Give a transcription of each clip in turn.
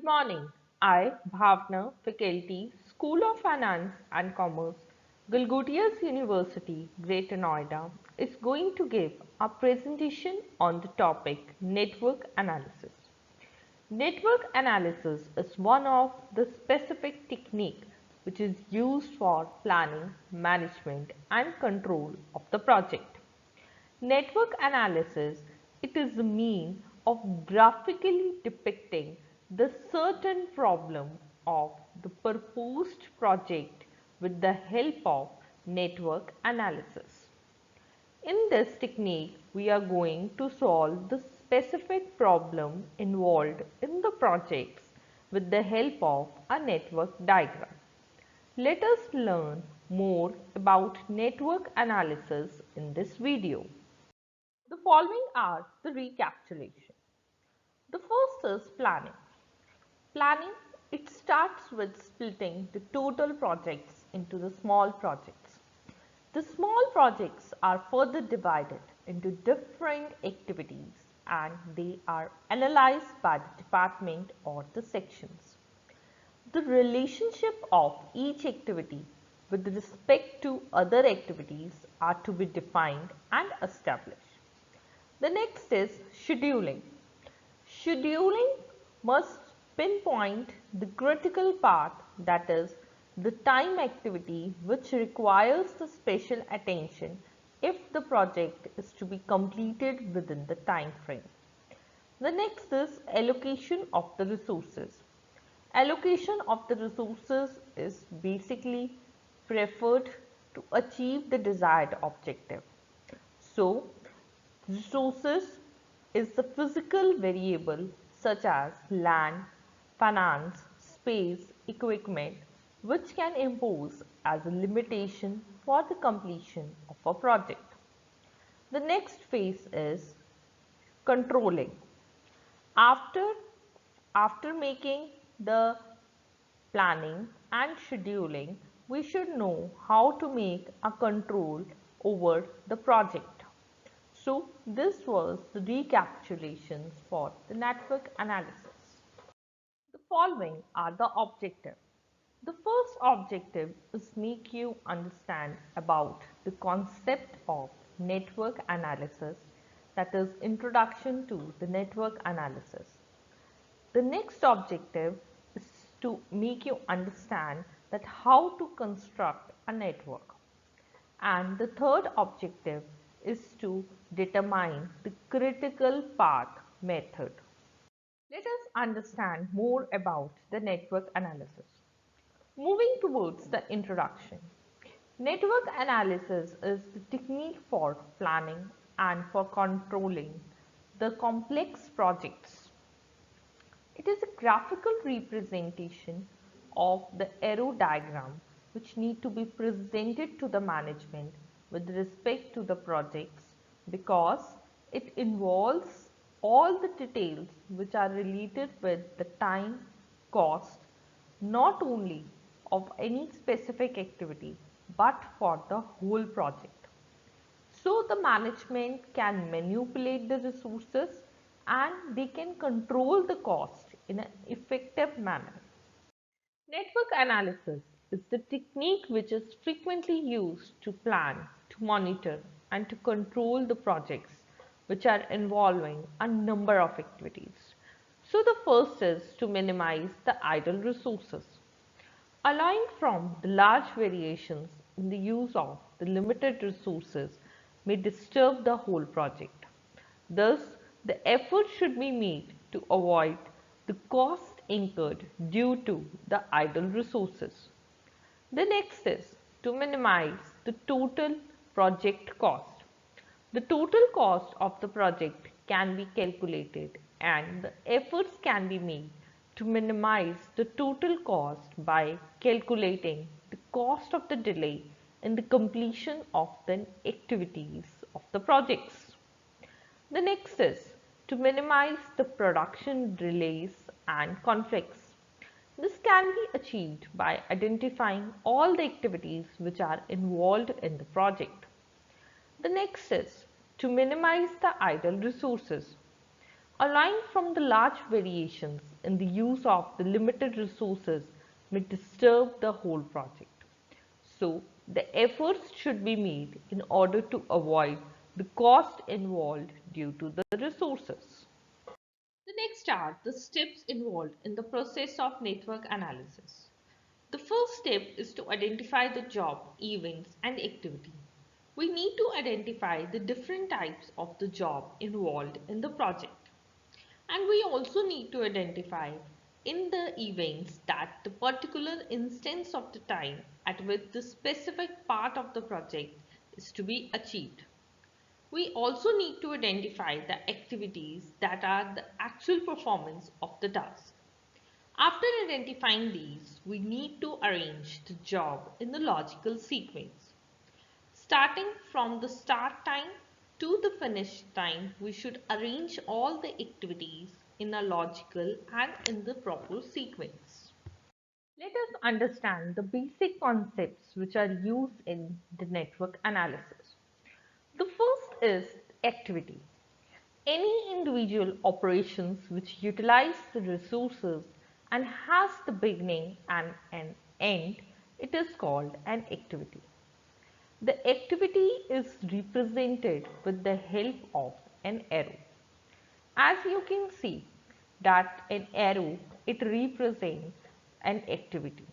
morning. I, Bhavna, Faculty, School of Finance and Commerce, Galgottias University, Greater Noida, is going to give a presentation on the topic Network Analysis. Network analysis is one of the specific technique which is used for planning, management and control of the project. Network analysis, it is a mean of graphically depicting the certain problem of the proposed project with the help of network analysis. In this technique, we are going to solve the specific problem involved in the projects with the help of a network diagram. Let us learn more about network analysis in this video. The following are the recapitulation. The first is planning. Planning, it starts with splitting the total projects into the small projects. The small projects are further divided into different activities and they are analyzed by the department or the sections. The relationship of each activity with respect to other activities are to be defined and established. The next is scheduling. Scheduling must pinpoint the critical part, that is the time activity which requires the special attention if the project is to be completed within the time frame. The next is allocation of the resources. Allocation of the resources is basically preferred to achieve the desired objective. So, resources is the physical variable such as land, finance, space, equipment which can impose as a limitation for the completion of a project. The next phase is controlling. After, after making the planning and scheduling, we should know how to make a control over the project. So this was the recapitulations for the network analysis. The following are the objectives. The first objective is make you understand about the concept of network analysis, that is introduction to the network analysis. The next objective is to make you understand that how to construct a network. And the third objective is to determine the critical path method. Let us understand more about the network analysis. Moving towards the introduction. Network analysis is the technique for planning and for controlling the complex projects. It is a graphical representation of the arrow diagram which need to be presented to the management with respect to the projects because it involves all the details which are related with the time, cost, not only of any specific activity but for the whole project. So the management can manipulate the resources and they can control the cost in an effective manner. Network analysis is the technique which is frequently used to plan, to monitor and to control the projects which are involving a number of activities. So the first is to minimize the idle resources. Allowing from the large variations in the use of the limited resources may disturb the whole project. Thus, the effort should be made to avoid the cost incurred due to the idle resources. The next is to minimize the total project cost. The total cost of the project can be calculated and the efforts can be made to minimize the total cost by calculating the cost of the delay in the completion of the activities of the projects. The next is to minimize the production delays and conflicts. This can be achieved by identifying all the activities which are involved in the project. The next is to minimize the idle resources. Allowing from the large variations in the use of the limited resources may disturb the whole project. So, the efforts should be made in order to avoid the cost involved due to the resources. The next are the steps involved in the process of network analysis. The first step is to identify the job, events and activity. We need to identify the different types of the job involved in the project. And we also need to identify in the events that the particular instance of the time at which the specific part of the project is to be achieved. We also need to identify the activities that are the actual performance of the task. After identifying these, we need to arrange the job in the logical sequence. Starting from the start time to the finish time, we should arrange all the activities in a logical and in the proper sequence. Let us understand the basic concepts which are used in the network analysis. The first is activity. Any individual operations which utilize the resources and has the beginning and an end, it is called an activity. The activity is represented with the help of an arrow. As you can see that an arrow, it represents an activity,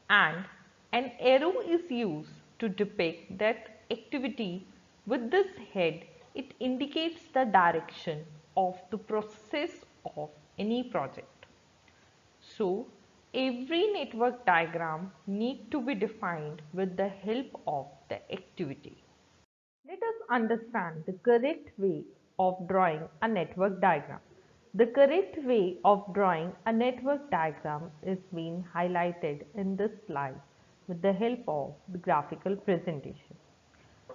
and an arrow is used to depict that activity. With this head, it indicates the direction of the process of any project. So, every network diagram needs to be defined with the help of the activity. Let us understand the correct way of drawing a network diagram. The correct way of drawing a network diagram is being highlighted in this slide with the help of the graphical presentation.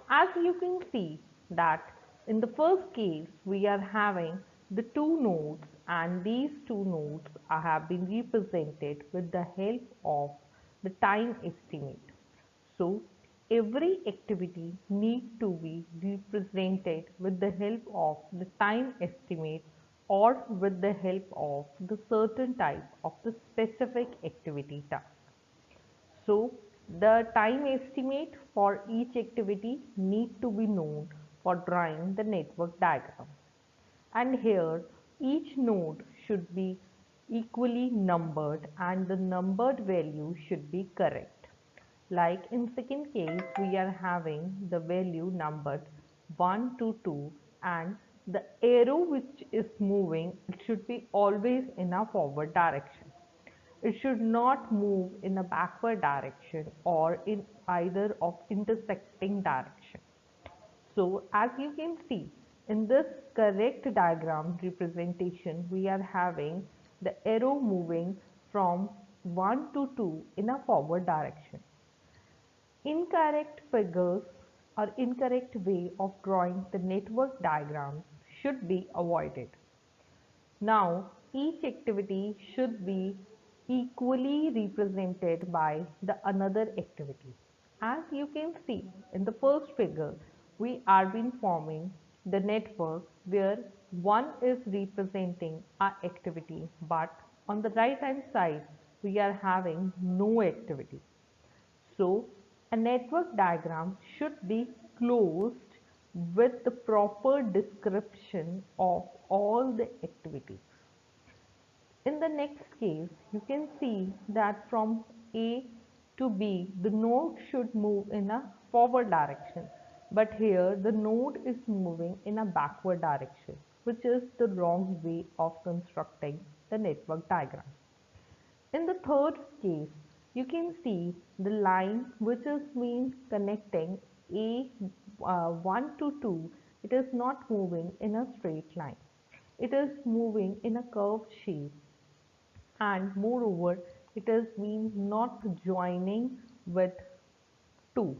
As you can see that in the first case we are having the two nodes, and these two nodes have been represented with the help of the time estimate. So every activity needs to be represented with the help of the time estimate or with the help of the certain type of the specific activity task. So the time estimate for each activity need to be known for drawing the network diagram. And here each node should be equally numbered and the numbered value should be correct. Like in second case, we are having the value numbered 1 to 2, and the arrow which is moving, it should be always in a forward direction. It should not move in a backward direction or in either of intersecting direction. So as you can see in this correct diagram representation, we are having the arrow moving from 1 to 2 in a forward direction. Incorrect figures or incorrect way of drawing the network diagrams should be avoided. Now, each activity should be equally represented by the another activity. As you can see in the first figure, we are been forming the network where one is representing our activity, but on the right hand side, we are having no activity. So, a network diagram should be closed with the proper description of all the activities. In the next case, you can see that from A to B, the node should move in a forward direction. But here, the node is moving in a backward direction, which is the wrong way of constructing the network diagram. In the third case, you can see the line which is mean connecting A1 to 2. It is not moving in a straight line. It is moving in a curved shape, and moreover it is mean not joining with 2,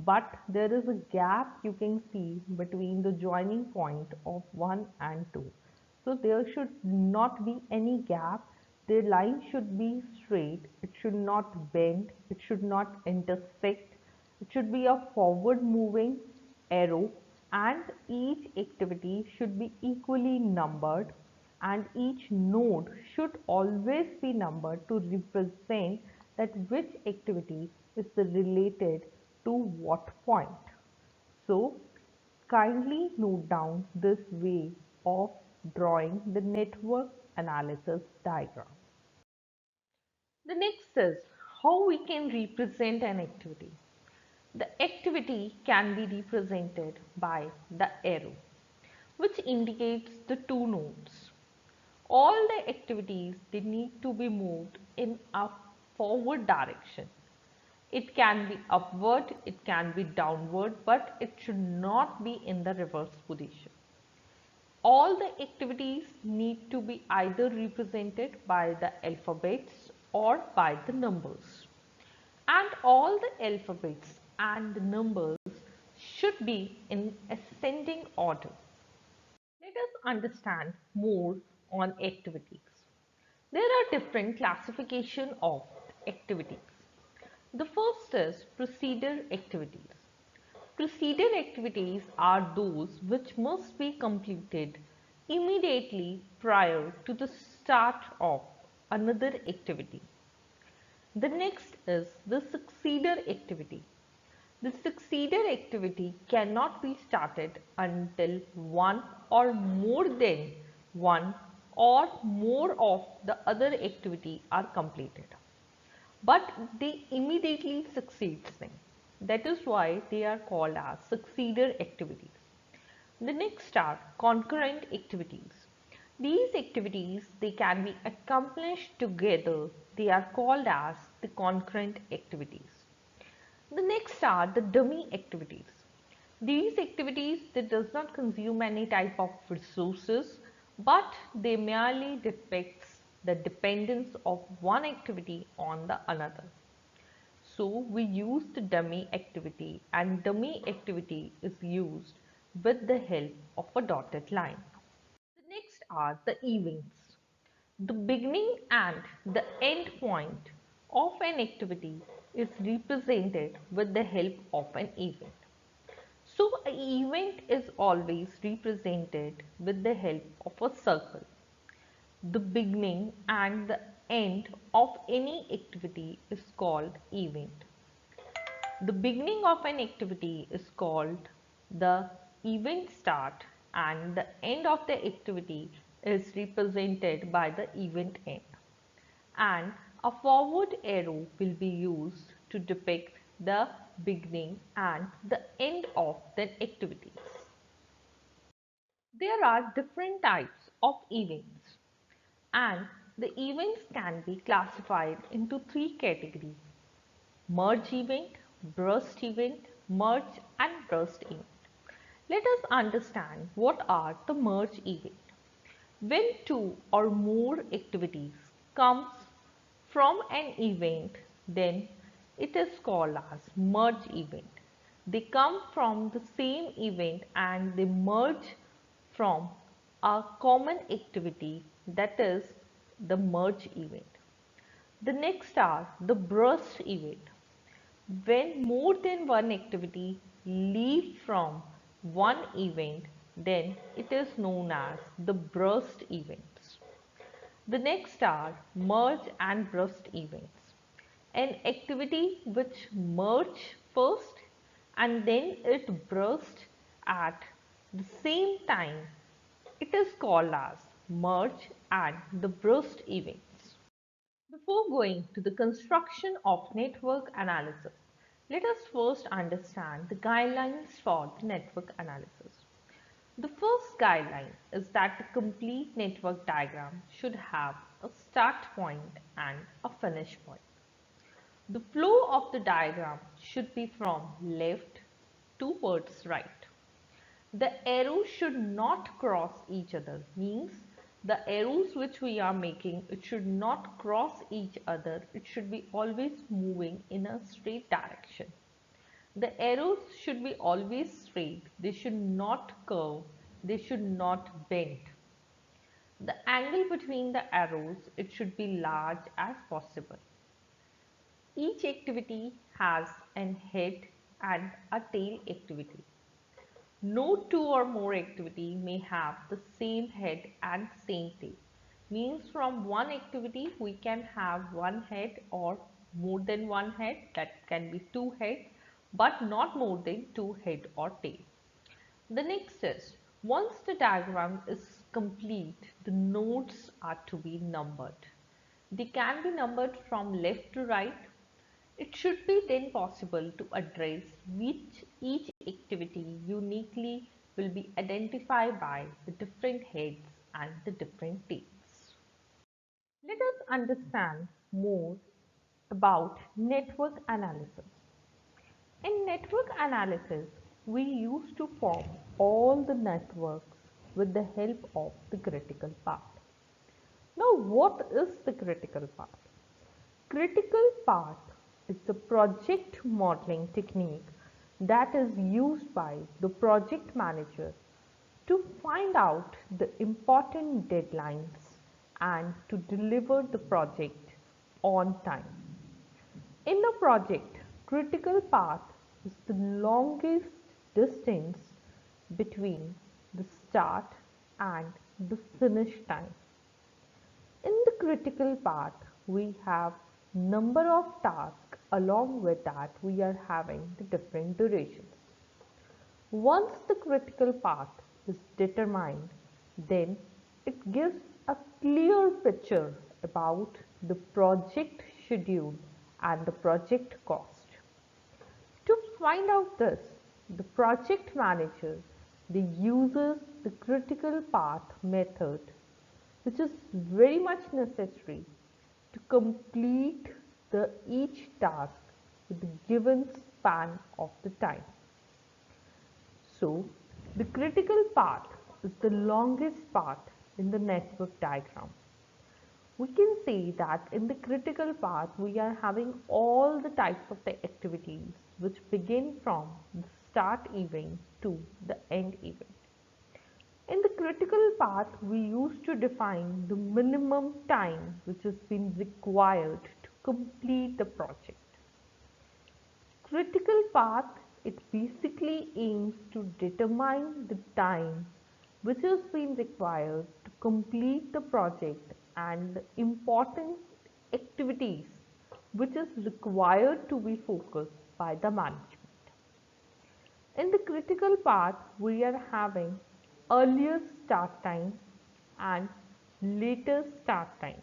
but there is a gap you can see between the joining point of 1 and 2. So there should not be any gap. The line should be straight, it should not bend, it should not intersect, it should be a forward moving arrow, and each activity should be equally numbered and each node should always be numbered to represent that which activity is the related to what point. So kindly note down this way of drawing the network analysis diagram. The next is how we can represent an activity. The activity can be represented by the arrow, which indicates the two nodes. All the activities they need to be moved in a forward direction. It can be upward, it can be downward, but it should not be in the reverse position. All the activities need to be either represented by the alphabets or by the numbers. And all the alphabets and the numbers should be in ascending order. Let us understand more on activities. There are different classification of activities. The first is procedure activities. Procedure activities are those which must be completed immediately prior to the start of another activity. The next is the successor activity. The successor activity cannot be started until one or more than one or more of the other activity are completed. But they immediately succeeds them. That is why they are called as successor activities. The next are concurrent activities. These activities they can be accomplished together. They are called as the concurrent activities. The next are the dummy activities. These activities they does not consume any type of resources, but they merely depicts the dependence of one activity on the another. So we use the dummy activity, and dummy activity is used with the help of a dotted line. The next are the events. The beginning and the end point of an activity is represented with the help of an event. So an event is always represented with the help of a circle. The beginning and the end of any activity is called event. The beginning of an activity is called the event start, and the end of the activity is represented by the event end. And a forward arrow will be used to depict the beginning and the end of the activities. There are different types of events, and the events can be classified into three categories: merge event, burst event, merge and burst event. Let us understand what are the merge event. When two or more activities comes from an event, then it is called as merge event. They come from the same event and they merge from a common activity, that is the merge event. The next are the burst event. When more than one activity leave from one event, then it is known as the burst events. The next are merge and burst events. An activity which merge first and then it burst at the same time, it is called as merge and the burst events. Before going to the construction of network analysis, let us first understand the guidelines for the network analysis. The first guideline is that the complete network diagram should have a start point and a finish point. The flow of the diagram should be from left towards right. The arrows should not cross each other, means the arrows which we are making, it should not cross each other, it should be always moving in a straight direction. The arrows should be always straight, they should not curve, they should not bend. The angle between the arrows, it should be large as possible. Each activity has an head and a tail activity. No two or more activity may have the same head and same tail. Means from one activity we can have one head or more than one head, that can be two heads, but not more than two head or tail. The next is, once the diagram is complete, the nodes are to be numbered. They can be numbered from left to right. It should be then possible to address which each activity uniquely will be identified by the different heads and the different tails. Let us understand more about network analysis. In network analysis, we used to form all the networks with the help of the critical path. Now, what is the critical path? Critical path is the project modeling technique that is used by the project manager to find out the important deadlines and to deliver the project on time. In a project, critical path is the longest distance between the start and the finish time. In the critical path, we have number of tasks, along with that we are having the different durations. Once the critical path is determined, then it gives a clear picture about the project schedule and the project cost. To find out this, the project manager uses the critical path method, which is very much necessary to complete each task with the given span of the time. So, the critical path is the longest path in the network diagram. We can say that in the critical path we are having all the types of the activities which begin from the start event to the end event. In the critical path we used to define the minimum time which has been required to complete the project. Critical path, it basically aims to determine the time which has been required to complete the project and the important activities which is required to be focused by the management. In the critical path, we are having earliest start time and later start time.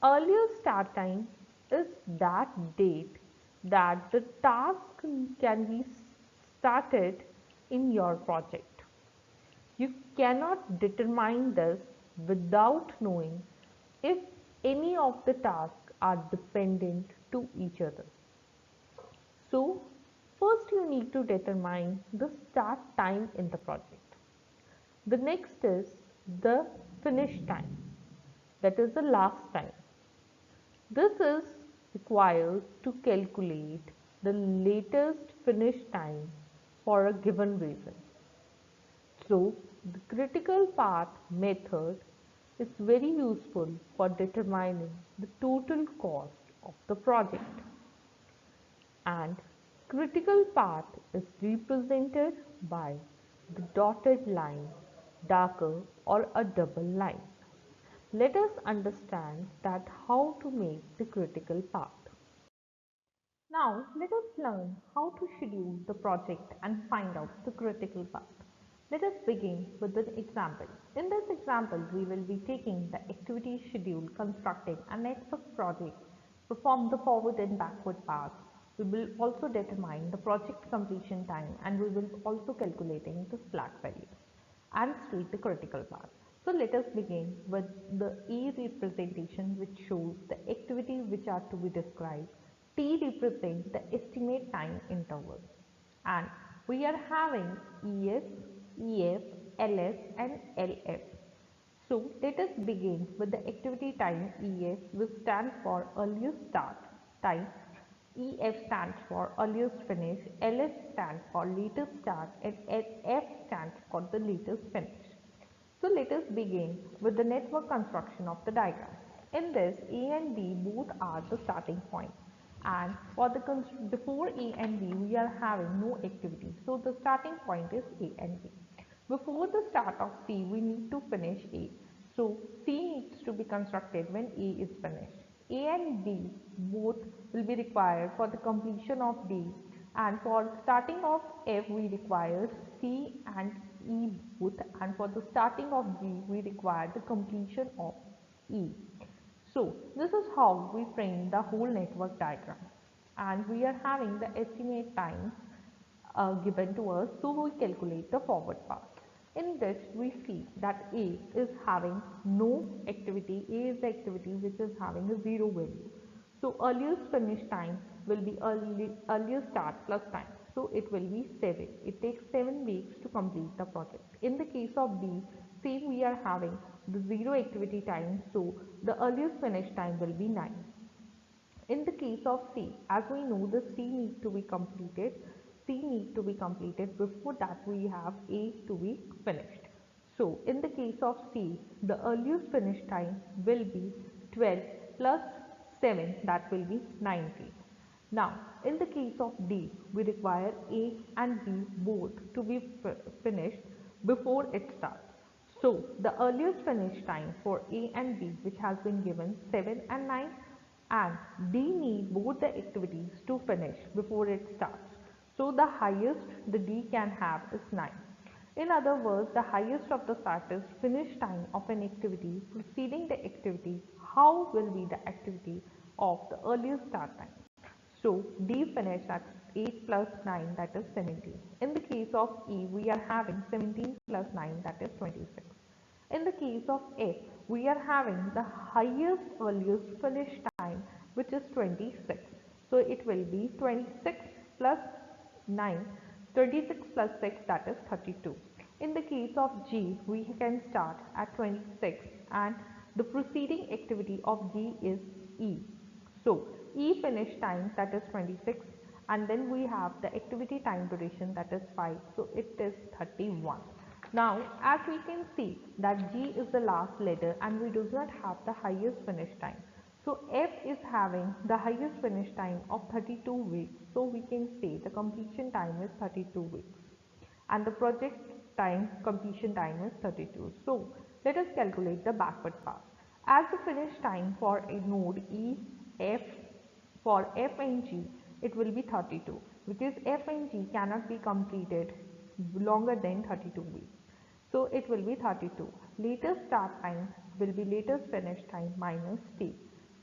Earlier start time is that date that the task can be started in your project. You cannot determine this without knowing if any of the tasks are dependent to each other. So, first you need to determine the start time in the project. The next is the finish time, that is the last time. This is required to calculate the latest finish time for a given reason. So, the critical path method is very useful for determining the total cost of the project. And critical path is represented by the dotted line, darker or a double line. Let us understand that how to make the critical path. Now let us learn how to schedule the project and find out the critical path. Let us begin with an example. In this example, we will be taking the activity schedule, constructing a network project, perform the forward and backward path. We will also determine the project completion time, and we will also calculating the slack values and state the critical path. So let us begin with the E representation, which shows the activities which are to be described. T represents the estimate time interval, and we are having ES, EF, LS and LF. So let us begin with the activity time. ES, which stands for earliest start time, EF stands for earliest finish, LS stands for latest start and LF stands for the latest finish. So let us begin with the network construction of the diagram. In this, A and B both are the starting point. And for the before A and B we are having no activity, so the starting point is A and B. Before the start of C we need to finish A, so C needs to be constructed when A is finished. A and B both will be required for the completion of D, and for starting of F we require C and E both, and for the starting of G we require the completion of E. So this is how we frame the whole network diagram, and we are having the estimate time given to us, so we calculate the forward path. In this we see that A is having no activity, A is the activity which is having a zero value. So earliest finish time will be earliest start plus time. So it will be 7. It takes 7 weeks to complete the project. In the case of B, same we are having the zero activity time. So the earliest finish time will be 9. In the case of C, as we know the C need to be completed, before that we have A to be finished. So in the case of C, the earliest finish time will be 12 plus 7, that will be 19. Now in the case of D, we require A and B both to be finished before it starts. So the earliest finish time for A and B, which has been given 7 and 9, and D need both the activities to finish before it starts. So the highest the D can have is 9. In other words, the highest of the fact finish time of an activity preceding the activity. How will be the activity of the earliest start time? So D finish at 8 plus 9, that is 17. In the case of E, we are having 17 plus 9, that is 26. In the case of F, we are having the highest earliest finish time, which is 26. So it will be 26 plus 9, 26 plus 6, that is 32. In the case of G, we can start at 26, and the preceding activity of G is E. So E finish time, that is 26, and then we have the activity time duration, that is 5, so it is 31. Now as we can see that G is the last letter and we do not have the highest finish time. So F is having the highest finish time of 32 weeks. So we can say the completion time is 32 weeks and the project time completion time is 32. So let us calculate the backward path. As the finish time for a node E, F, for F and G, it will be 32 because F and G cannot be completed longer than 32 weeks. So it will be 32. Latest start time will be latest finish time minus T.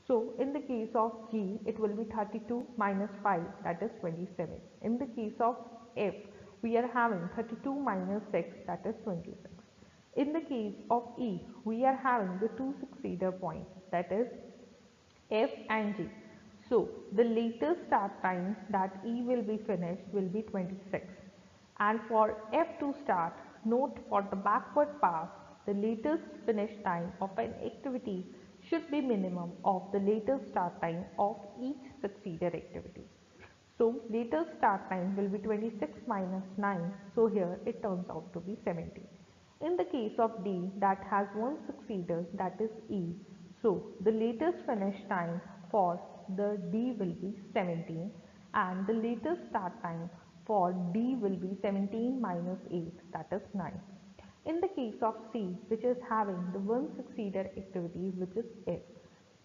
So in the case of G, it will be 32 minus 5, that is 27. In the case of F, we are having 32 minus 6, that is 26. In the case of E, we are having the two successor points, that is F and G. So the latest start time that E will be finished will be 26. And for F to start, note for the backward path, the latest finish time of an activity should be minimum of the latest start time of each successor activity. So latest start time will be 26 minus 9, so here it turns out to be 17. In the case of D that has one successor, that is E, so the latest finish time for the D will be 17 and the latest start time for D will be 17 minus 8, that is 9. In the case of C, which is having the one successor activity, which is F,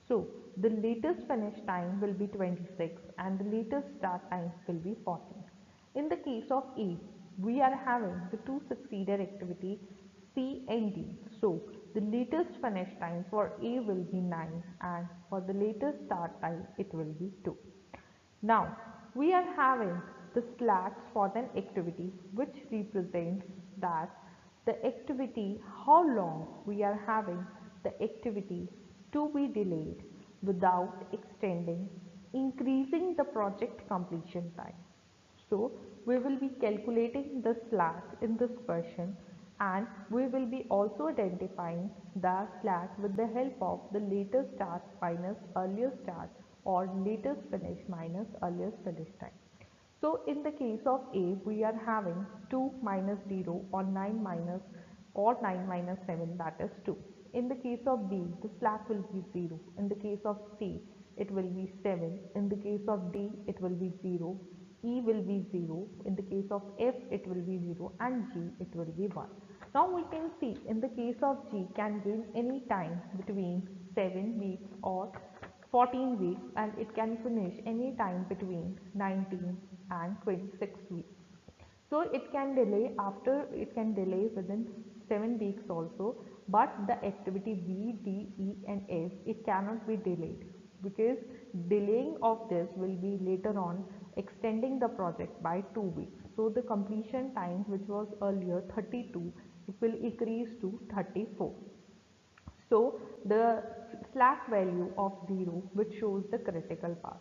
so the latest finish time will be 26 and the latest start time will be 14. In the case of E, we are having the two successor activity C and D. So the latest finish time for A will be 9 and for the latest start time it will be 2. Now we are having the slacks for an activity which represents that the activity, how long we are having the activity to be delayed without extending, increasing the project completion time. So we will be calculating the slack in this question and we will be also identifying the slack with the help of the latest start minus earliest start or latest finish minus earliest finish time. So in the case of A, we are having 2 minus 0 or 9 minus 7, that is 2. In the case of B, the slack will be 0. In the case of C, it will be 7. In the case of D, it will be 0. E will be 0. In the case of F, it will be 0. And G, it will be 1. Now we can see in the case of G can gain any time between 7 weeks or 14 weeks, and it can finish any time between 19 and 26 weeks. So it can delay within 7 weeks also, but the activity B, D, E and F, it cannot be delayed, because delaying of this will be later on extending the project by 2 weeks. So the completion time, which was earlier 32, it will increase to 34. So the slack value of 0, which shows the critical path.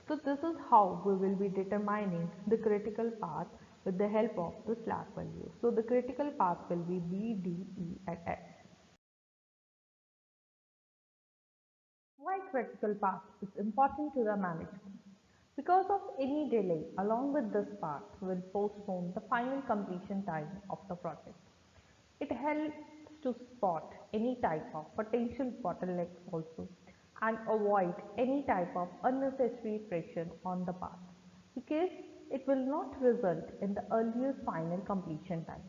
So this is how we will be determining the critical path with the help of the slack value. So the critical path will be B, D, E and F. Why critical path is important to the management? Because of any delay along with this path will postpone the final completion time of the project. It helps to spot any type of potential bottlenecks also, and avoid any type of unnecessary pressure on the path, because it will not result in the earliest final completion time.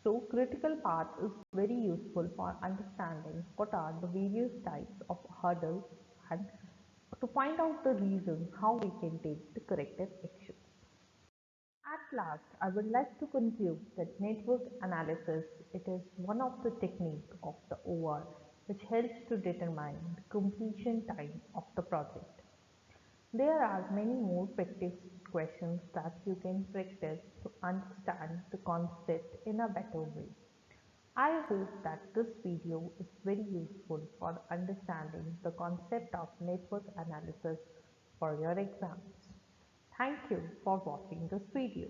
So critical path is very useful for understanding what are the various types of hurdles, and to find out the reasons how we can take the corrective action. At last, I would like to conclude that network analysis, it is one of the techniques of the OR which helps to determine the completion time of the project. There are many more practice questions that you can practice to understand the concept in a better way. I hope that this video is very useful for understanding the concept of network analysis for your exams. Thank you for watching this video.